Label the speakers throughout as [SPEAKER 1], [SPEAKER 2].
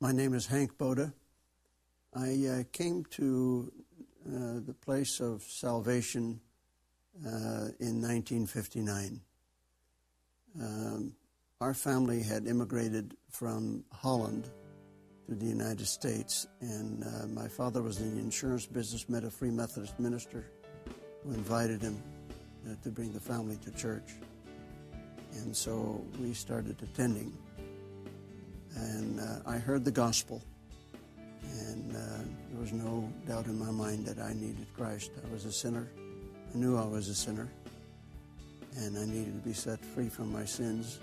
[SPEAKER 1] My name is Hank Bode. I came to the place of salvation in 1959. Our family had immigrated from Holland to the United States, and my father was in the insurance business, met a Free Methodist minister who invited him to bring the family to church. And so we started attending. And I heard the gospel, and there was no doubt in my mind that I needed Christ. I was a sinner. I knew I was a sinner, and I needed to be set free from my sins.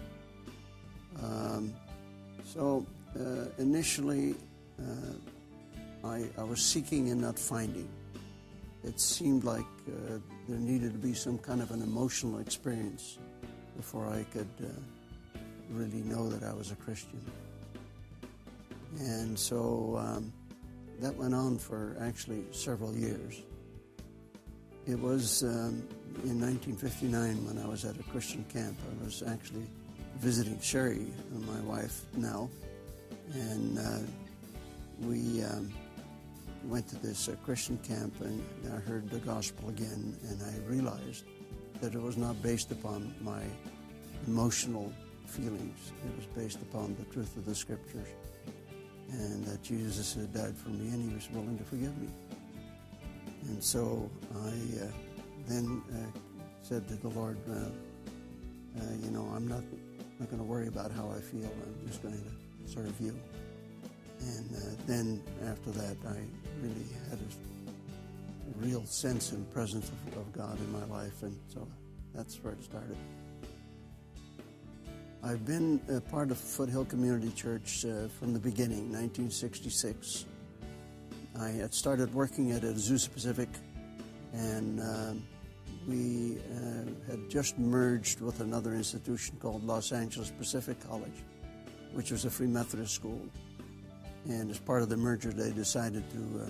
[SPEAKER 1] Initially, I was seeking and not finding. It seemed like there needed to be some kind of an emotional experience before I could really know that I was a Christian. And so that went on for actually several years. It was in 1959 when I was at a Christian camp. I was actually visiting Sherry, my wife now, and we went to this Christian camp, and I heard the gospel again, and I realized that it was not based upon my emotional feelings. It was based upon the truth of the Scriptures, and that Jesus had died for me, and he was willing to forgive me. And so I then said to the Lord, I'm not going to worry about how I feel. I'm just going to serve you. And then after that, I really had a real sense and presence of God in my life, and so that's where it started. I've been a part of Foothill Community Church from the beginning, 1966. I had started working at Azusa Pacific, and we had just merged with another institution called Los Angeles Pacific College, which was a Free Methodist school. And as part of the merger, they decided to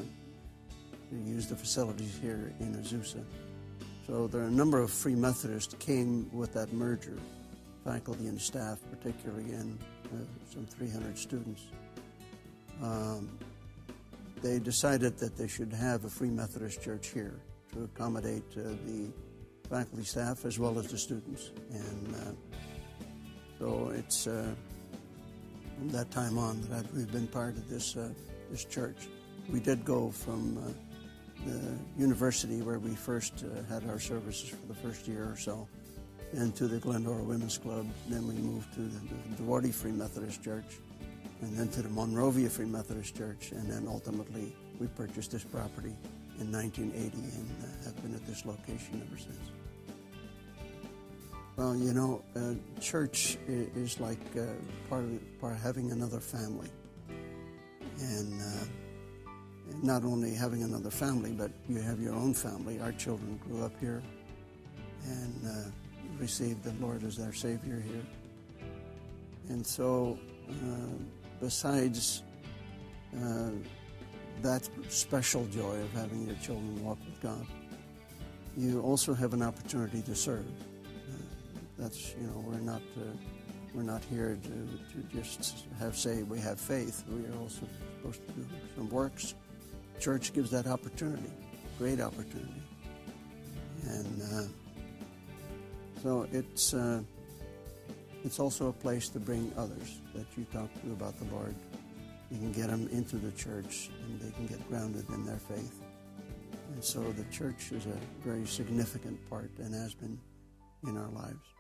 [SPEAKER 1] use the facilities here in Azusa. So there are a number of Free Methodists came with that merger, faculty and staff particularly, and some 300 students. They decided that they should have a Free Methodist church here to accommodate the faculty, staff, as well as the students. And so it's from that time on that we've been part of this church. We did go from the university where we first had our services for the first year or so, and to the Glendora Women's Club. Then we moved to the Duarte Free Methodist Church, and then to the Monrovia Free Methodist Church, and then ultimately we purchased this property in 1980 and have been at this location ever since. Well, church is like part of having another family, and not only having another family, but you have your own family. Our children grew up here and received the Lord as their Savior here. And so besides that special joy of having your children walk with God, you also have an opportunity to serve. That's, we're not here to just say we have faith. We are also supposed to do some works. Church gives that opportunity, great opportunity. And so it's also a place to bring others that you talk to about the Lord. You can get them into the church, and they can get grounded in their faith. And so the church is a very significant part and has been in our lives.